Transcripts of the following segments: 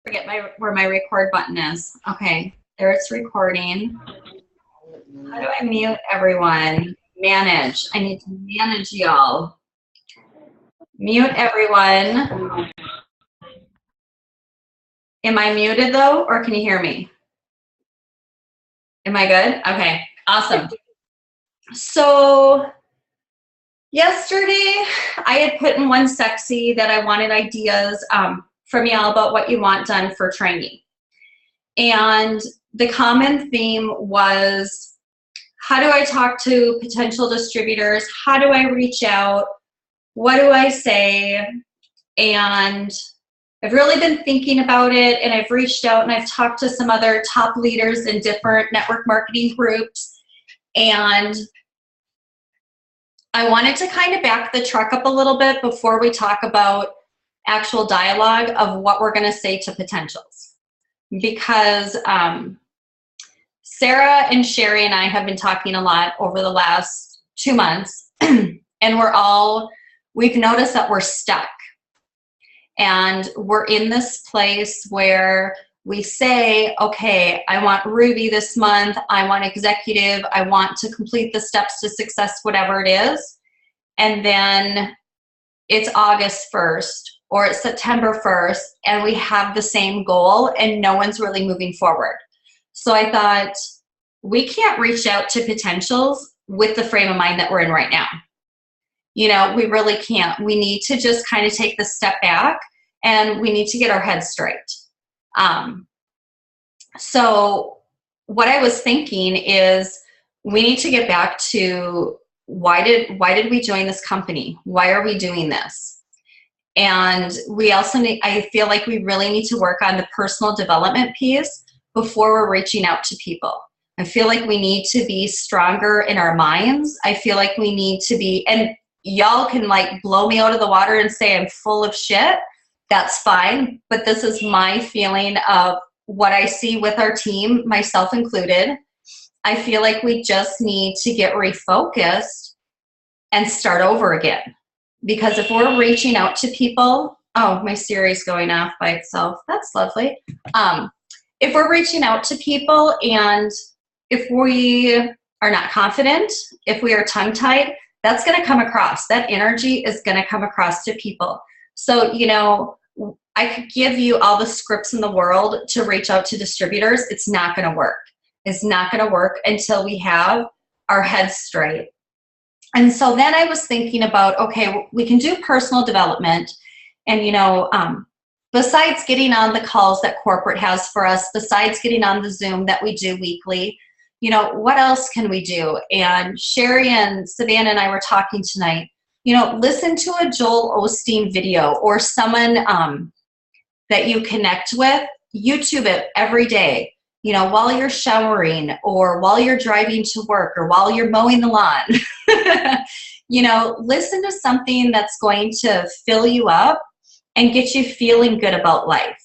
forget where my record button is. Okay, there it's recording. How do I mute everyone? Manage. I need to manage y'all. Mute everyone. Am I muted though, or can you hear me? Am I good? Okay, awesome. So yesterday I had put in one sexy that I wanted ideas from y'all about what you want done for training. And the common theme was, how do I talk to potential distributors? How do I reach out? What do I say? And I've really been thinking about it, and I've reached out and I've talked to some other top leaders in different network marketing groups. And I wanted to kind of back the truck up a little bit before we talk about actual dialogue of what we're going to say to potentials. Because Sarah and Sherry and I have been talking a lot over the last 2 months, and we've noticed that we're stuck. And we're in this place where we say, okay, I want Ruby this month, I want executive, I want to complete the steps to success, whatever it is. And then it's August 1st or it's September 1st, and we have the same goal and no one's really moving forward. So I thought, we can't reach out to potentials with the frame of mind that we're in right now. You know, we really can't. We need to just kind of take the step back, and we need to get our heads straight. So what I was thinking is, we need to get back to why did we join this company? Why are we doing this? And we also I feel like we really need to work on the personal development piece before we're reaching out to people. I feel like we need to be stronger in our minds. I feel like we need to be, and y'all can like blow me out of the water and say I'm full of shit. That's fine. But this is my feeling of what I see with our team, myself included. I feel like we just need to get refocused and start over again. Because if we're reaching out to people, oh, my Siri's going off by itself. That's lovely. If we're reaching out to people, and if we are not confident, if we are tongue-tied, that's going to come across. That energy is going to come across to people. So, you know, I could give you all the scripts in the world to reach out to distributors. It's not going to work. It's not going to work until we have our heads straight. And so then I was thinking about, okay, we can do personal development. And, you know, besides getting on the calls that corporate has for us, besides getting on the Zoom that we do weekly, you know, what else can we do? And Sherry and Savannah and I were talking tonight, you know, listen to a Joel Osteen video or someone that you connect with. YouTube it every day, you know, while you're showering or while you're driving to work or while you're mowing the lawn. You know, listen to something that's going to fill you up and get you feeling good about life,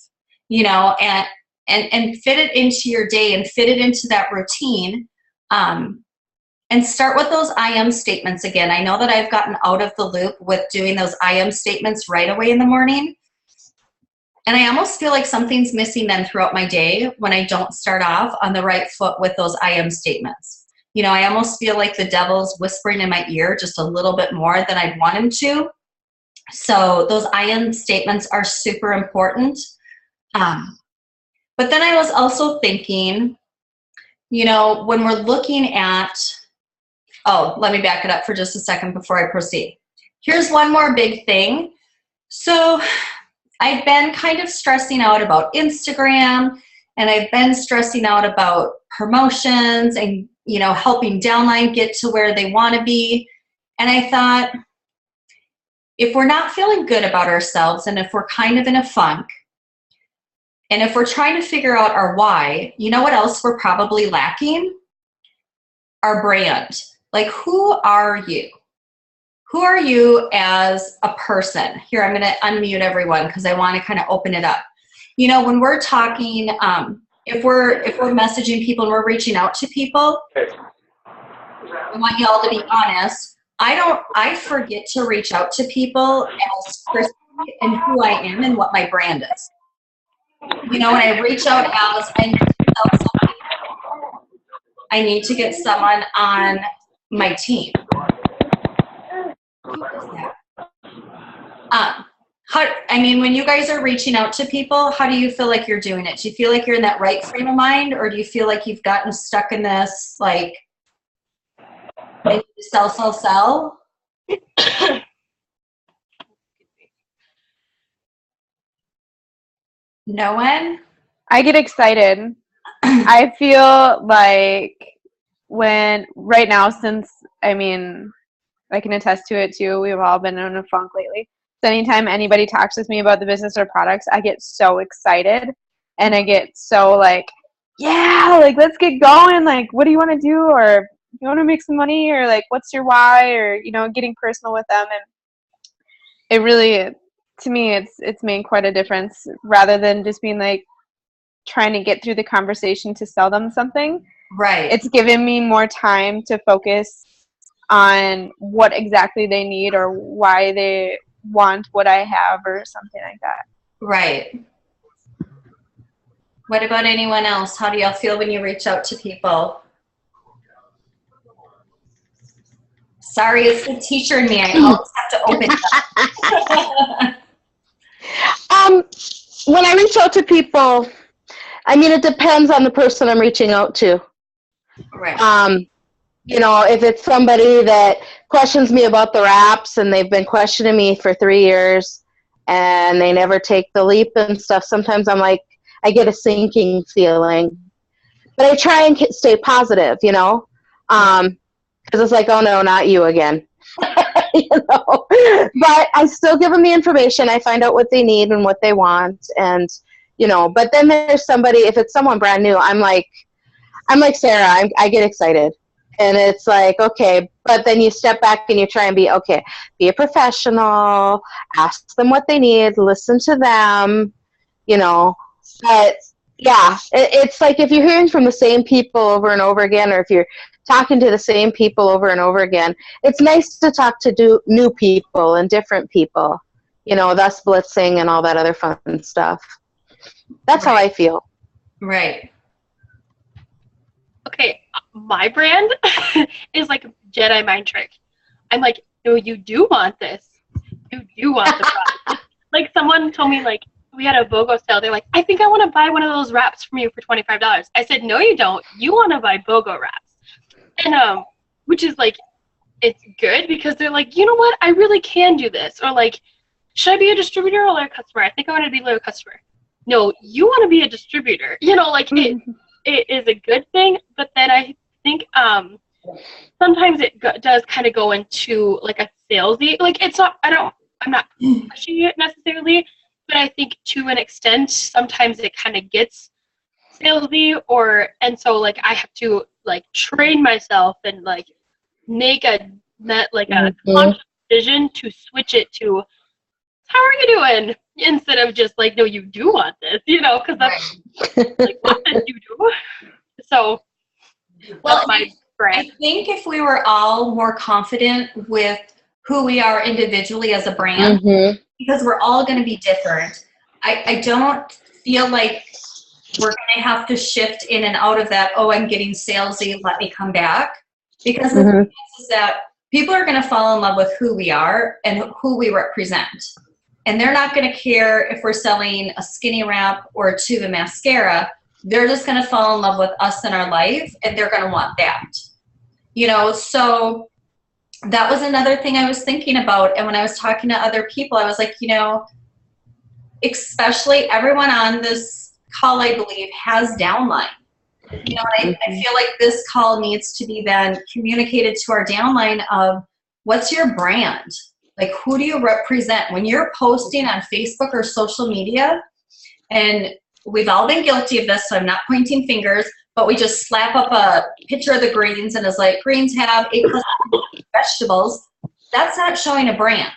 you know, and fit it into your day and fit it into that routine. And start with those I am statements again. I know that I've gotten out of the loop with doing those I am statements right away in the morning. And I almost feel like something's missing then throughout my day when I don't start off on the right foot with those I am statements. You know, I almost feel like the devil's whispering in my ear just a little bit more than I'd want him to. So those I am statements are super important. But then I was also thinking, you know, when we're looking at, oh, let me back it up for just a second before I proceed. Here's one more big thing. So I've been kind of stressing out about Instagram, and I've been stressing out about promotions and, you know, helping downline get to where they want to be. And I thought, if we're not feeling good about ourselves, and if we're kind of in a funk, and if we're trying to figure out our why, you know what else we're probably lacking? Our brand. Like, who are you? Who are you as a person? Here, I'm going to unmute everyone because I want to kind of open it up. You know, when we're talking, if we're messaging people and we're reaching out to people, I want you all to be honest. I forget to reach out to people as Christy and who I am and what my brand is. You know, when I reach out as I need to sell something, I need to get someone on my team. Who is that? I mean, when you guys are reaching out to people, how do you feel like you're doing it? Do you feel like you're in that right frame of mind, or do you feel like you've gotten stuck in this, like, I need to sell? No one? I get excited. I feel like right now, since, I mean, I can attest to it too, we've all been in a funk lately. So anytime anybody talks with me about the business or products, I get so excited and I get so like, yeah, like, let's get going. Like, what do you want to do? Or you want to make some money? Or like, what's your why? Or, you know, getting personal with them. And it really, to me, it's made quite a difference rather than just being like trying to get through the conversation to sell them something. Right. It's given me more time to focus on what exactly they need or why they want what I have or something like that. Right. What about anyone else? How do y'all feel when you reach out to people? Sorry, it's the teacher in me. I always have to open it. When I reach out to people, I mean, it depends on the person I'm reaching out to. Right. You know, if it's somebody that questions me about the wraps and they've been questioning me for 3 years and they never take the leap and stuff, sometimes I'm like, I get a sinking feeling. But I try and stay positive, you know, because it's like, oh no, not you again. You know, but I still give them the information. I find out what they need and what they want, and you know. But then there's somebody. If it's someone brand new, I'm like Sarah. I get excited, and it's like, okay. But then you step back and you try and be a professional. Ask them what they need. Listen to them. You know, but yeah, it's like if you're hearing from the same people over and over again, or if you're talking to the same people over and over again, it's nice to talk to new people and different people, you know, thus blitzing and all that other fun stuff. That's how I feel. Right. Okay, my brand is like Jedi mind trick. I'm like, no, you do want this. You do want the product. Like, someone told me, like, we had a BOGO sale. They're like, I think I want to buy one of those wraps from you for $25. I said, no, you don't. You want to buy BOGO wraps. And which is like, it's good because they're like, you know what, I really can do this. Or like, should I be a distributor or a customer? I think I want to be a customer. No, you want to be a distributor. You know, like it is a good thing. But then I think sometimes it does kind of go into like a salesy. Like, it's not. I'm not pushing it necessarily, but I think to an extent sometimes it kind of gets salesy, and so like I have to like train myself and like make a conscious decision to switch it to, how are you doing, instead of just like, no, you do want this, you know, because that's like what did you do. So that's my brand. I think if we were all more confident with who we are individually as a brand, because we're all going to be different, I don't feel like we're going to have to shift in and out of that, oh, I'm getting salesy, let me come back. Because the thing is that people are going to fall in love with who we are and who we represent. And they're not going to care if we're selling a skinny wrap or a tube of mascara. They're just going to fall in love with us in our life, and they're going to want that. You know, so that was another thing I was thinking about. And when I was talking to other people, I was like, you know, especially everyone on this call, I believe, has downline. You know, and I feel like this call needs to be then communicated to our downline of, what's your brand? Like, who do you represent? When you're posting on Facebook or social media, and we've all been guilty of this, so I'm not pointing fingers, but we just slap up a picture of the greens and it's like, greens have 8+ vegetables. That's not showing a brand.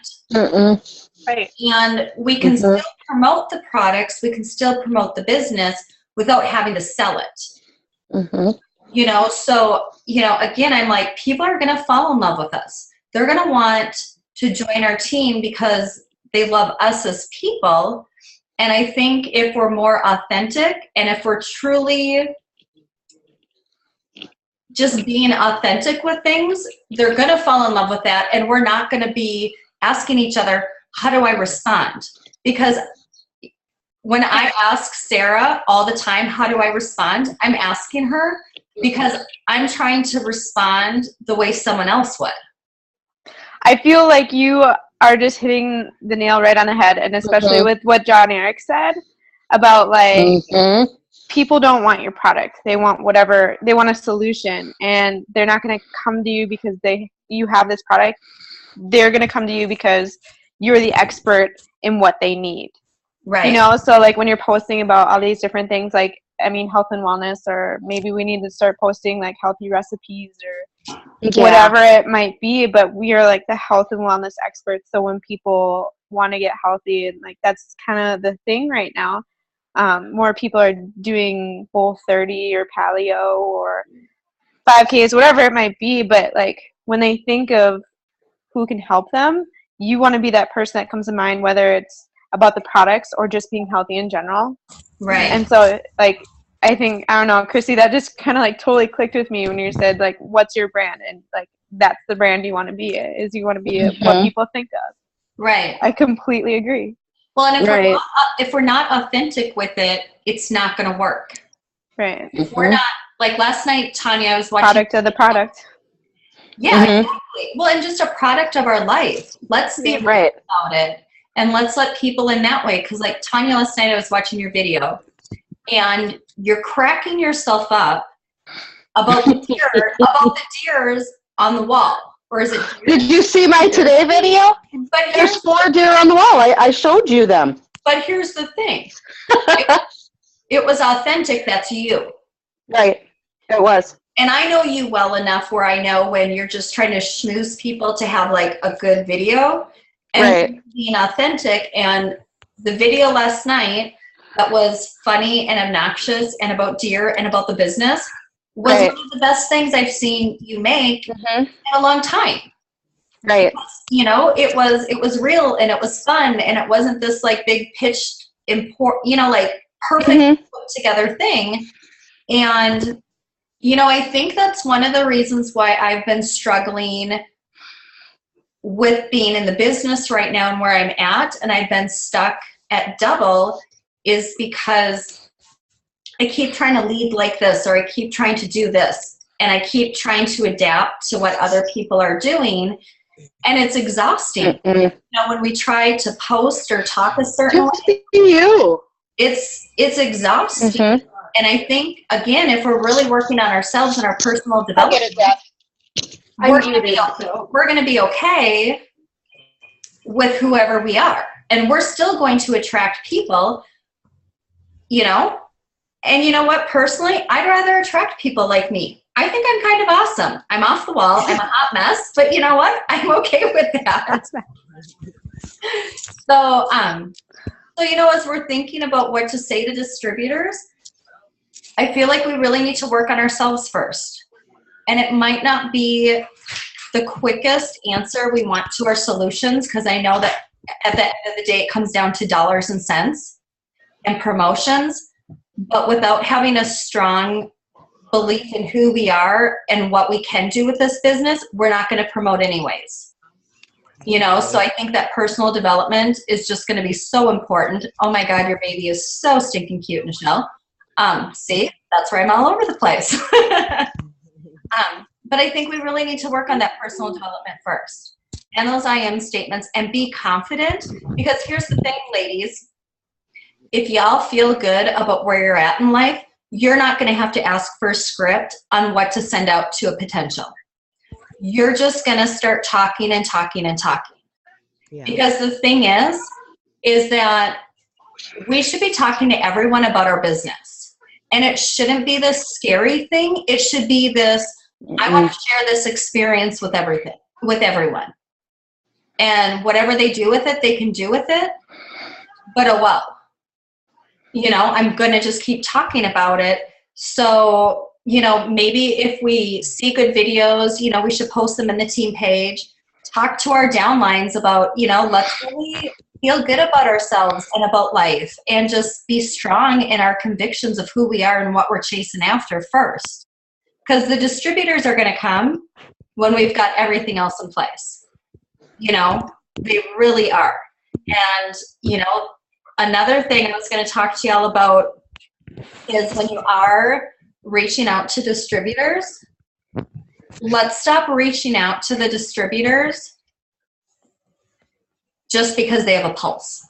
Right. And we can still promote the products, we can still promote the business without having to sell it. You know, so, you know, again, I'm like, people are going to fall in love with us. They're going to want to join our team because they love us as people. And I think if we're more authentic and if we're truly just being authentic with things, they're going to fall in love with that. And we're not going to be asking each other, how do I respond? Because when I ask Sarah all the time, how do I respond? I'm asking her because I'm trying to respond the way someone else would. I feel like you are just hitting the nail right on the head, and especially with what John Eric said about like people don't want your product. They want whatever, they want a solution, and they're not going to come to you because you have this product. They're going to come to you because you're the expert in what they need. Right. You know, so like when you're posting about all these different things, like, I mean, health and wellness, or maybe we need to start posting like healthy recipes or whatever it might be, but we are like the health and wellness experts. So when people want to get healthy, and like that's kind of the thing right now. More people are doing Whole30 or paleo or 5Ks, whatever it might be. But like when they think of who can help them, you want to be that person that comes to mind, whether it's about the products or just being healthy in general. Right. And so like, I think, I don't know, Chrissy, that just kind of like totally clicked with me when you said like, what's your brand? And like, that's the brand you want to be, is you want to be what people think of. Right. I completely agree. Well, and if we're not authentic with it, it's not going to work. Right. We're not, like last night, Tanya, I was watching. Product of the product. Yeah, exactly. Well, and just a product of our life. Let's be right about it. And let's let people in that way. Because like Tanya, last night I was watching your video and you're cracking yourself up about the deers on the wall. Or is it deer? Did you see my today video? But there's 4 deer on the wall. I showed you them. But here's the thing. It was authentic. That's you. Right. It was. And I know you well enough where I know when you're just trying to schmooze people to have like a good video and being authentic. And the video last night that was funny and obnoxious and about deer and about the business was one of the best things I've seen you make in a long time. Right. You know, it was real and it was fun and it wasn't this like big pitched like perfect put together thing. And you know, I think that's one of the reasons why I've been struggling with being in the business right now and where I'm at, and I've been stuck at Double, is because I keep trying to lead like this, or I keep trying to do this, and I keep trying to adapt to what other people are doing, and it's exhausting. You know, when we try to post or talk a certain way, it's exhausting. And I think, again, if we're really working on ourselves and our personal development, we're going to be okay with whoever we are. And we're still going to attract people, you know. And you know what? Personally, I'd rather attract people like me. I think I'm kind of awesome. I'm off the wall. I'm a hot mess. But you know what? I'm okay with that. So, you know, as we're thinking about what to say to distributors, I feel like we really need to work on ourselves first. And it might not be the quickest answer we want to our solutions, because I know that at the end of the day, it comes down to dollars and cents and promotions. But without having a strong belief in who we are and what we can do with this business, we're not going to promote anyways. You know, so I think that personal development is just going to be so important. Oh my God, your baby is so stinking cute, Michelle. See, that's where I'm all over the place. But I think we really need to work on that personal development first, and those I am statements, and be confident. Because here's the thing, ladies, if y'all feel good about where you're at in life, you're not going to have to ask for a script on what to send out to a potential. You're just going to start talking and talking and talking. Yeah. Because the thing is that we should be talking to everyone about our business. And it shouldn't be this scary thing. It should be this, I want to share this experience with everyone. And whatever they do with it, they can do with it. But oh well. You know, I'm going to just keep talking about it. So, you know, maybe if we see good videos, you know, we should post them in the team page. Talk to our downlines about, you know, let's really feel good about ourselves and about life and just be strong in our convictions of who we are and what we're chasing after first. Because the distributors are going to come when we've got everything else in place. You know, they really are. And, you know, another thing I was going to talk to y'all about is when you are reaching out to distributors, let's stop reaching out to the distributors just because they have a pulse.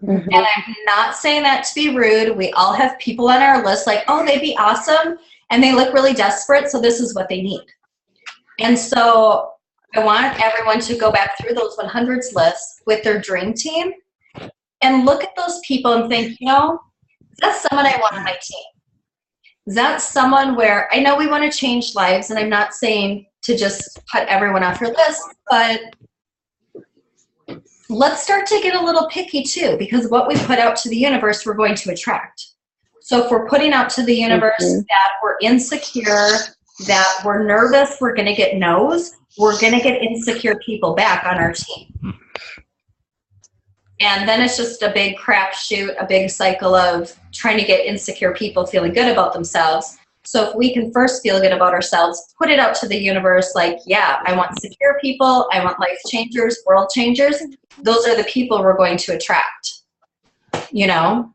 Mhm. And I'm not saying that to be rude. We all have people on our list like, oh, they'd be awesome, and they look really desperate, so this is what they need. And so I want everyone to go back through those 100s lists with their dream team and look at those people and think, you know, is that someone I want on my team? Is that someone where I know we want to change lives, and I'm not saying to just put everyone off your list, but let's start to get a little picky too, because what we put out to the universe, we're going to attract. So if we're putting out to the universe that we're insecure, that we're nervous, we're going to get no's, we're going to get insecure people back on our team. And then it's just a big crapshoot, a big cycle of trying to get insecure people feeling good about themselves. So if we can first feel good about ourselves, put it out to the universe like, yeah, I want secure people, I want life changers, world changers. Those are the people we're going to attract, you know?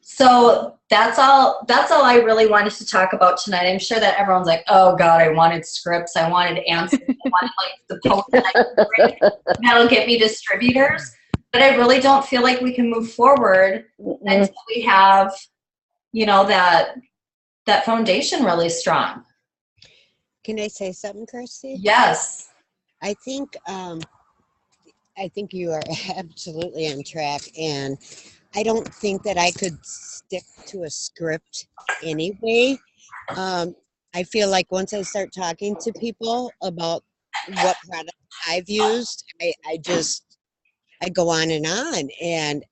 So that's all I really wanted to talk about tonight. I'm sure that everyone's like, oh God, I wanted scripts, I wanted answers, I wanted like the post that I can bring. That'll get me distributors. But I really don't feel like we can move forward until we have, you know, that foundation really strong. Can I say something, Kirsty? Yes. I think you are absolutely on track, and I don't think that I could stick to a script anyway. I feel like once I start talking to people about what product I've used, I go on, and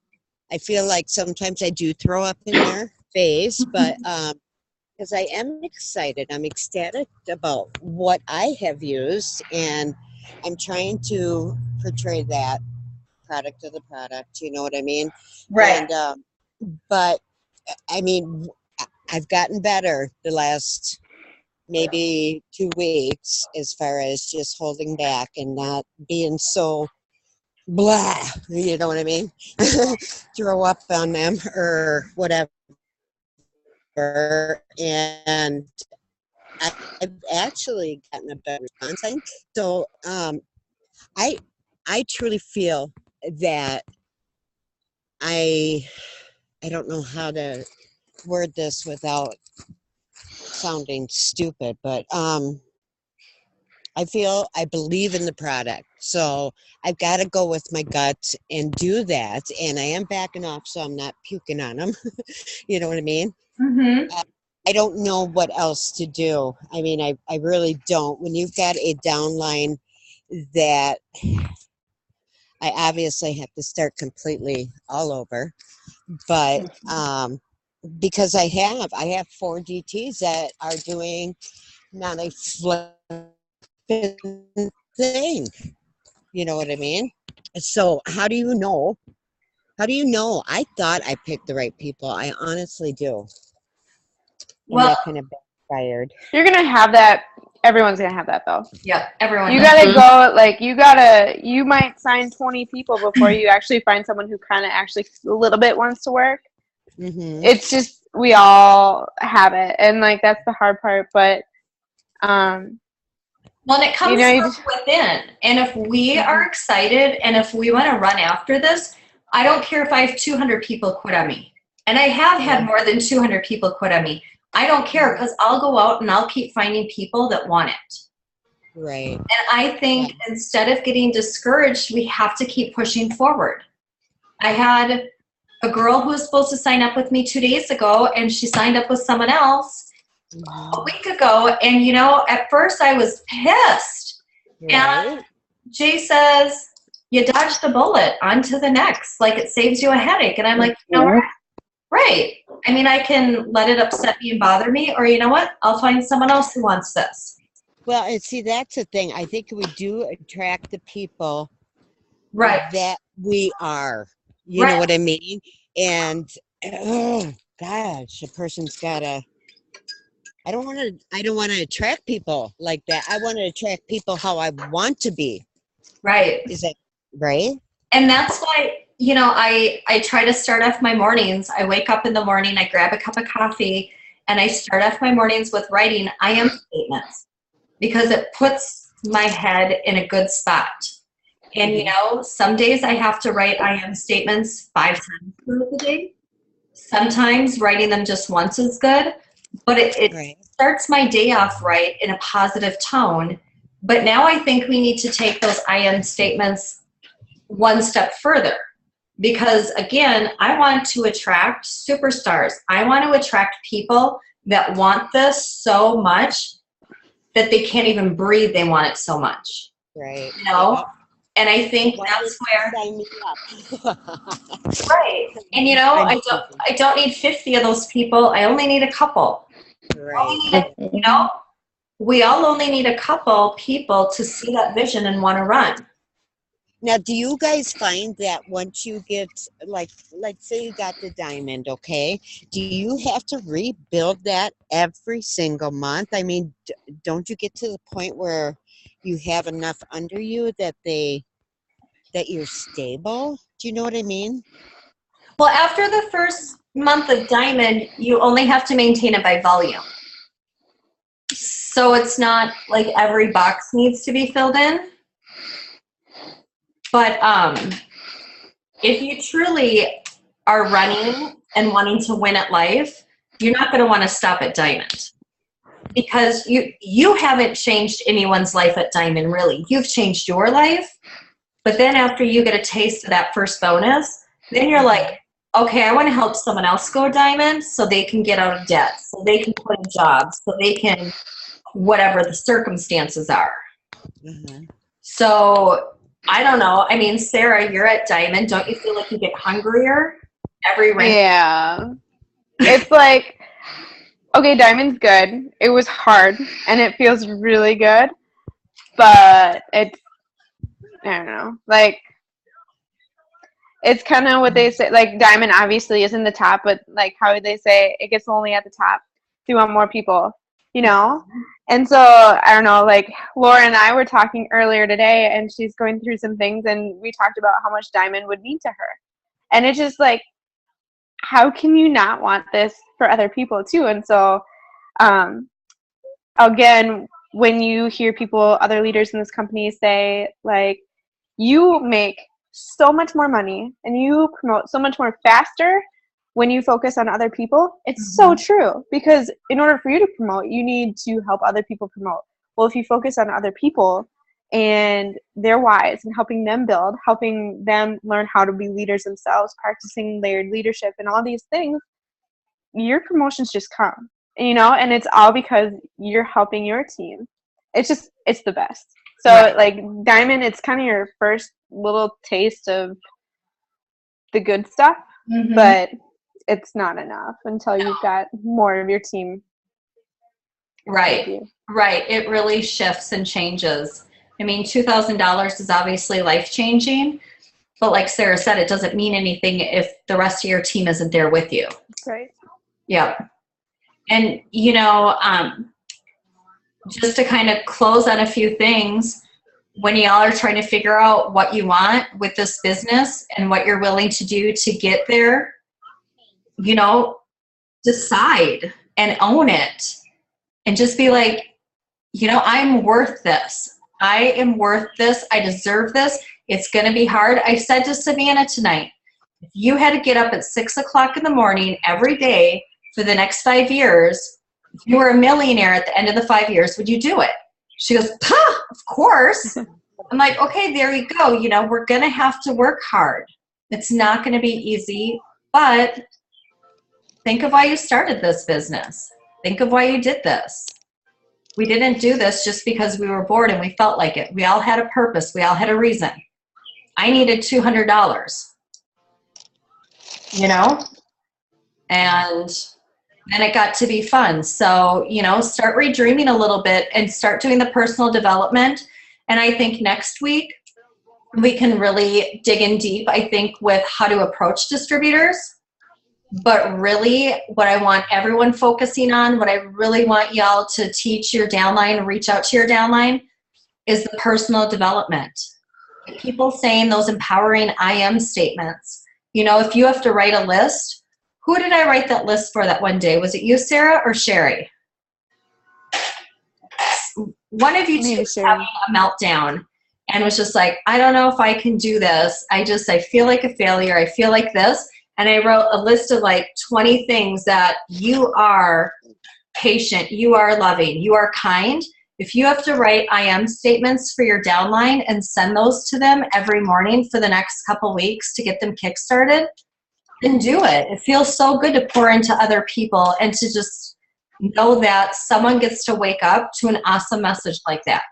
I feel like sometimes I do throw up in their face, but because I am excited, I'm ecstatic about what I have used, and I'm trying to portray that product of the product, you know what I mean? Right. And, but I mean, I've gotten better the last maybe 2 weeks as far as just holding back and not being so blah, you know what I mean? Throw up on them or whatever. And I've actually gotten a better response, I think. So I truly feel that I don't know how to word this without sounding stupid, but I believe in the product. So I've got to go with my gut and do that. And I am backing off so I'm not puking on them. You know what I mean? Mm-hmm. I don't know what else to do. I mean, I really don't. When you've got a downline that I obviously have to start completely all over, but because I have 4 DTs that are doing not a flipping thing. You know what I mean? So how do you know? I thought I picked the right people. I honestly do. And Well, that kind of backfired. You're gonna have that. Everyone's gonna have that though. yeah, everyone. You does. gotta go. Like you might sign 20 people before you actually find someone who kind of actually a little bit wants to work. Mm-hmm. It's just we all have it, and like that's the hard part. But well, and it comes from within. And if we are excited and if we want to run after this, I don't care if I have 200 people quit on me. And I have had more than 200 people quit on me. I don't care because I'll go out and I'll keep finding people that want it. Right. And I think instead of getting discouraged, we have to keep pushing forward. I had a girl who was supposed to sign up with me 2 days ago, and she signed up with someone else a week ago. And, you know, at first I was pissed. Right. And Jay says, you dodged the bullet, on to the next. Like, it saves you a headache. And I'm like, you know what? Right. I mean, I can let it upset me and bother me, or you know what? I'll find someone else who wants this. Well, and see, that's the thing. I think we do attract the people right that we are. You know Right. what I mean? And oh gosh, a person's gotta. I don't want to. I don't want to attract people like that. I want to attract people how I want to be. Right. Is that right? And that's why, I try to start off my mornings. I wake up in the morning, I grab a cup of coffee, and I start off my mornings with writing I am statements because it puts my head in a good spot. And, some days I have to write I am statements 5 times throughout the day. Sometimes writing them just once is good, but it Right. starts my day off right in a positive tone. But now I think we need to take those I am statements one step further, because again, I want to attract superstars. I want to attract people that want this so much that they can't even breathe. They want it so much, Right. and I think Why that's didn't you where, sign me up? right. And I don't need 50 of those people. I only need a couple. Right. We all only need a couple people to see that vision and want to run. Now, do you guys find that once you get, like say you got the diamond, okay, do you have to rebuild that every single month? I mean, don't you get to the point where you have enough under you that you're stable? Do you know what I mean? Well, after the first month of diamond, you only have to maintain it by volume. So it's not like every box needs to be filled in. But if you truly are running and wanting to win at life, you're not going to want to stop at diamond, because you haven't changed anyone's life at diamond, really. You've changed your life. But then after you get a taste of that first bonus, then you're like, okay, I want to help someone else go diamond so they can get out of debt, so they can quit a job, so they can, whatever the circumstances are. Mm-hmm. So I don't know. I mean, Sarah, you're at diamond. Don't you feel like you get hungrier every rank? Yeah. It's like, okay, diamond's good. It was hard and it feels really good, but it's, I don't know, like, it's kind of what they say, like, diamond obviously is in the top, but like, how would they say it gets lonely at the top? Do you want more people, And so, I don't know, like, Laura and I were talking earlier today, and she's going through some things, and we talked about how much diamond would mean to her. And it's just like, how can you not want this for other people, too? And so, again, when you hear people, other leaders in this company say, like, you make so much more money, and you promote so much more faster when you focus on other people, it's so true, because in order for you to promote, you need to help other people promote. Well, if you focus on other people and their whys and helping them build, helping them learn how to be leaders themselves, practicing layered leadership and all these things, your promotions just come, and it's all because you're helping your team. It's the best. So Right. Like diamond, it's kind of your first little taste of the good stuff, Mhm. but it's not enough until you've got more of your team. Right. Right. It really shifts and changes. I mean, $2,000 is obviously life-changing, but like Sarah said, it doesn't mean anything if the rest of your team isn't there with you. Right. Yeah. And, just to kind of close on a few things, when y'all are trying to figure out what you want with this business and what you're willing to do to get there, decide and own it, and just be like, I'm worth this. I am worth this. I deserve this. It's going to be hard. I said to Savannah tonight, if you had to get up at 6 o'clock in the morning every day for the next 5 years, if you were a millionaire at the end of the 5 years, would you do it? She goes, of course. I'm like, okay, there you go. We're going to have to work hard. It's not going to be easy, but think of why you started this business. Think of why you did this. We didn't do this just because we were bored and we felt like it. We all had a purpose. We all had a reason. I needed $200, and then it got to be fun. So, start redreaming a little bit and start doing the personal development. And I think next week we can really dig in deep, I think, with how to approach distributors. But really, what I want everyone focusing on, what I really want y'all to teach your downline, reach out to your downline, is the personal development. People saying those empowering I am statements. You know, if you have to write a list, who did I write that list for that one day? Was it you, Sarah, or Sherry? One of you two was having a meltdown and was just like, I don't know if I can do this. I feel like a failure. I feel like this. And I wrote a list of like 20 things that you are patient, you are loving, you are kind. If you have to write I am statements for your downline and send those to them every morning for the next couple weeks to get them kickstarted, then do it. It feels so good to pour into other people and to just know that someone gets to wake up to an awesome message like that.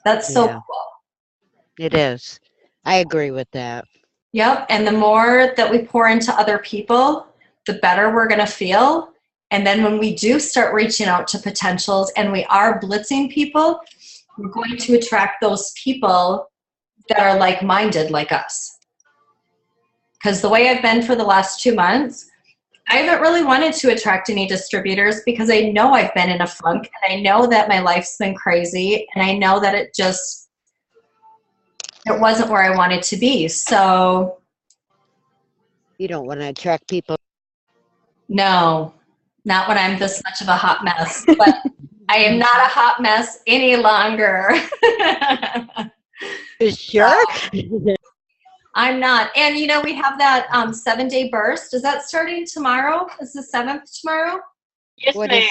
That's so cool. It is. I agree with that. Yep. And the more that we pour into other people, the better we're going to feel. And then when we do start reaching out to potentials and we are blitzing people, we're going to attract those people that are like-minded like us. Because the way I've been for the last 2 months, I haven't really wanted to attract any distributors because I know I've been in a funk and I know that my life's been crazy and I know that it wasn't where I wanted to be. So you don't want to attract people. No, not when I'm this much of a hot mess, but I am not a hot mess any longer. Sure. I'm not. And you know, we have that 7-day burst. Is that starting tomorrow? Is the 7th tomorrow? Yes, ma'am.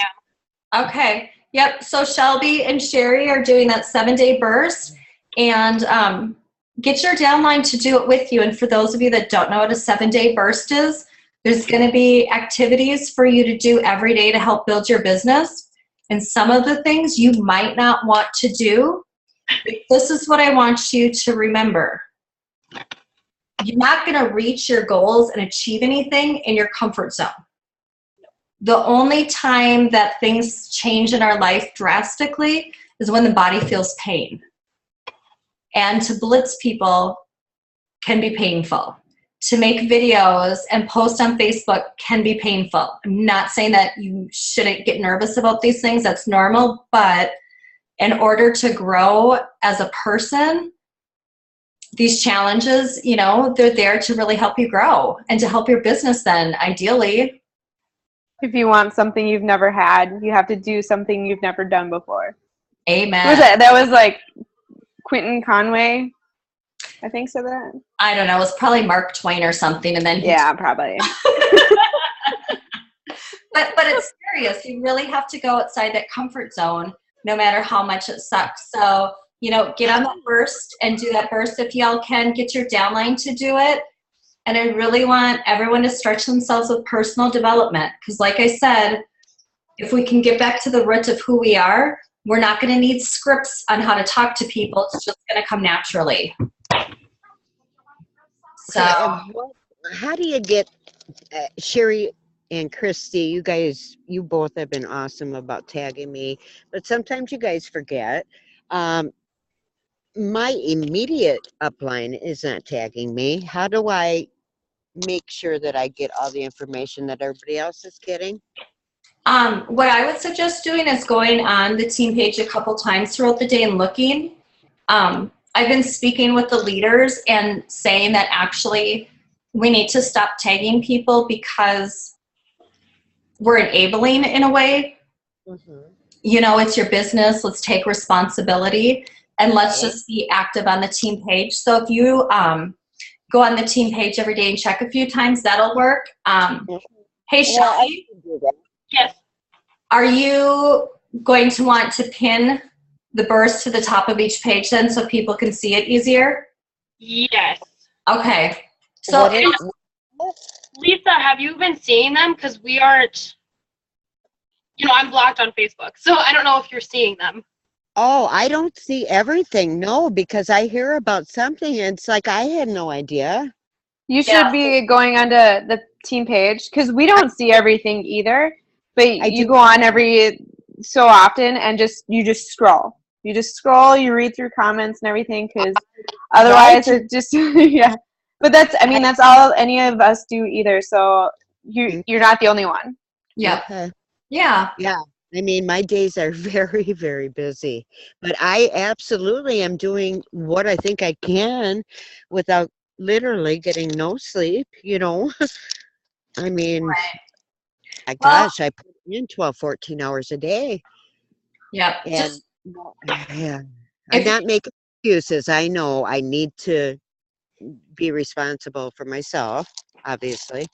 Okay. Yep. So Shelby and Sherry are doing that 7-day burst, and get your downline to do it with you. And for those of you that don't know what a 7-day burst is, there's going to be activities for you to do every day to help build your business. And some of the things you might not want to do, but this is what I want you to remember. You're not going to reach your goals and achieve anything in your comfort zone. The only time that things change in our life drastically is when the body feels pain. And to blitz people can be painful. To make videos and post on Facebook can be painful. I'm not saying that you shouldn't get nervous about these things. That's normal. But in order to grow as a person, these challenges, you know, they're there to really help you grow and to help your business then, ideally. If you want something you've never had, you have to do something you've never done before. Amen. What was that? That was like Quentin Conway, I think so that. I don't know. It was probably Mark Twain or something. And then probably. But it's serious. You really have to go outside that comfort zone, no matter how much it sucks. So, you know, get on that burst and do that burst if y'all can. Get your downline to do it. And I really want everyone to stretch themselves with personal development. Because like I said, if we can get back to the root of who we are, we're not going to need scripts on how to talk to people. It's just going to come naturally. So, how do you get Sherry and Christy? You both have been awesome about tagging me, but sometimes you guys forget. My immediate upline is not tagging me. How do I make sure that I get all the information that everybody else is getting? What I would suggest doing is going on the team page a couple times throughout the day and looking. I've been speaking with the leaders and saying that actually we need to stop tagging people because we're enabling in a way. Mm-hmm. You know, it's your business. Let's take responsibility and let's just be active on the team page. So if you go on the team page every day and check a few times, that'll work. Hey, Shelby. Yes. Are you going to want to pin the burst to the top of each page then so people can see it easier? Yes. Okay. So, Lisa, have you been seeing them? Because we aren't, you know, I'm blocked on Facebook, so I don't know if you're seeing them. Oh, I don't see everything. No, because I hear about something and it's like I had no idea. You should be going onto the team page because we don't see everything either. But you go on every so often and you just scroll. You just scroll, you read through comments and everything, because otherwise it just yeah. But that's all any of us do either. So you're not the only one. Yeah. Okay. Yeah. Yeah. I mean, my days are very, very busy, but I absolutely am doing what I think I can without literally getting no sleep, I mean, gosh, I put in 12, 14 hours a day. Yeah. And yeah, I'm not making excuses. I know I need to be responsible for myself, obviously.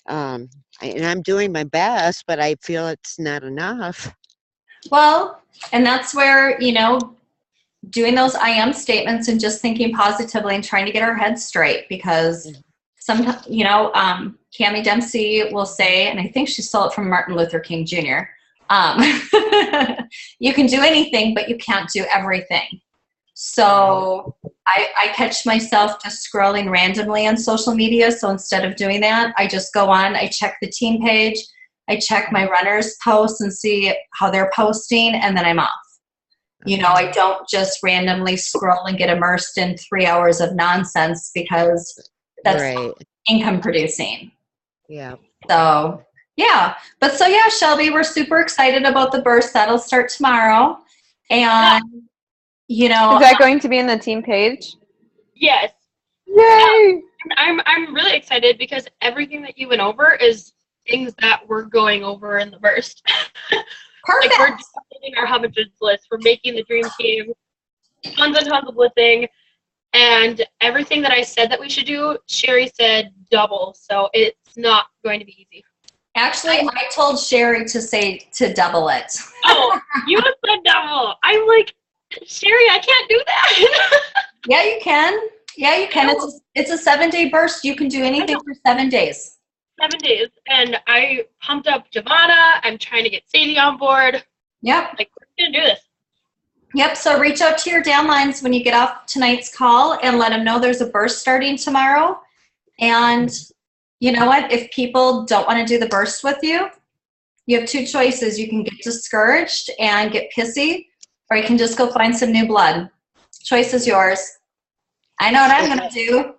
And I'm doing my best, but I feel it's not enough. Well, and that's where, doing those I am statements and just thinking positively and trying to get our heads straight, because sometimes, Cammie Dempsey will say, and I think she stole it from Martin Luther King Jr., you can do anything, but you can't do everything. So I catch myself just scrolling randomly on social media. So instead of doing that, I just go on, I check the team page, I check my runners' posts and see how they're posting, and then I'm off. I don't just randomly scroll and get immersed in 3 hours of nonsense, because that's right. income producing. Yeah. So, yeah. But so, yeah, Shelby, we're super excited about the burst. That'll start tomorrow. And, Is that going to be in the team page? Yes. Yay! I'm really excited because everything that you went over is things that we're going over in the burst. Perfect. Like, we're updating our Hummingers list. We're making the dream team. Tons and tons of blitzing. And everything that I said that we should do, Sherry said double. So it's not going to be easy. Actually, I told Sherry to double it. Oh, you said double. I'm like, Sherry, I can't do that. Yeah, you can. Yeah, you can. It's a 7-day burst. You can do anything for 7 days. 7 days. And I pumped up Giovanna. I'm trying to get Sadie on board. Yep. Like, we're going to do this. Yep. So reach out to your downlines when you get off tonight's call and let them know there's a burst starting tomorrow. And you know what? If people don't want to do the burst with you, you have 2 choices. You can get discouraged and get pissy, or you can just go find some new blood. Choice is yours. I know what I'm going to do.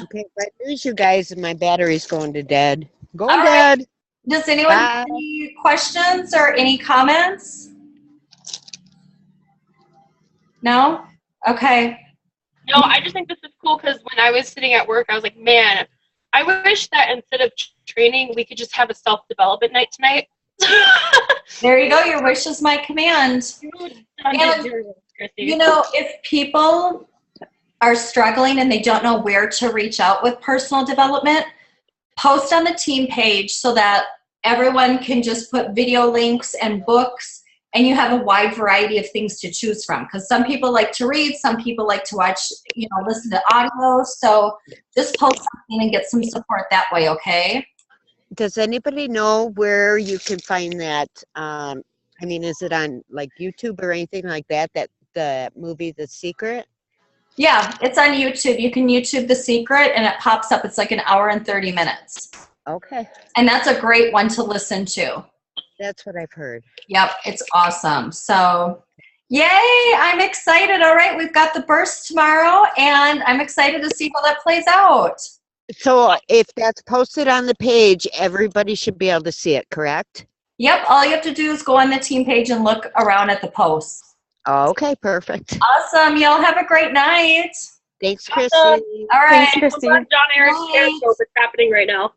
Okay, but here's you guys, and my battery's going to dead. Going All dead. right. Does anyone have any questions or any comments? No? Okay. No, I just think this is cool because when I was sitting at work, I was like, man, I wish that instead of training, we could just have a self-development night tonight. There you go. Your wish is my command. And, if people are struggling and they don't know where to reach out with personal development, post on the team page so that everyone can just put video links and books, and you have a wide variety of things to choose from, because some people like to read, some people like to watch, listen to audio. So just post something and get some support that way, okay? Does anybody know where you can find that? Is it on like YouTube or anything like that? That the movie The Secret? Yeah, it's on YouTube. You can YouTube The Secret, and it pops up. It's like an hour and 30 minutes. Okay. And that's a great one to listen to. That's what I've heard. Yep, it's awesome. So, yay, I'm excited. All right, we've got the burst tomorrow, and I'm excited to see how that plays out. So if that's posted on the page, everybody should be able to see it, correct? Yep, all you have to do is go on the team page and look around at the posts. Okay, perfect. Awesome. Y'all have a great night. Thanks, Chrissy. Awesome. All right. Thanks, Christy. John Eric's Bye. show is happening right now.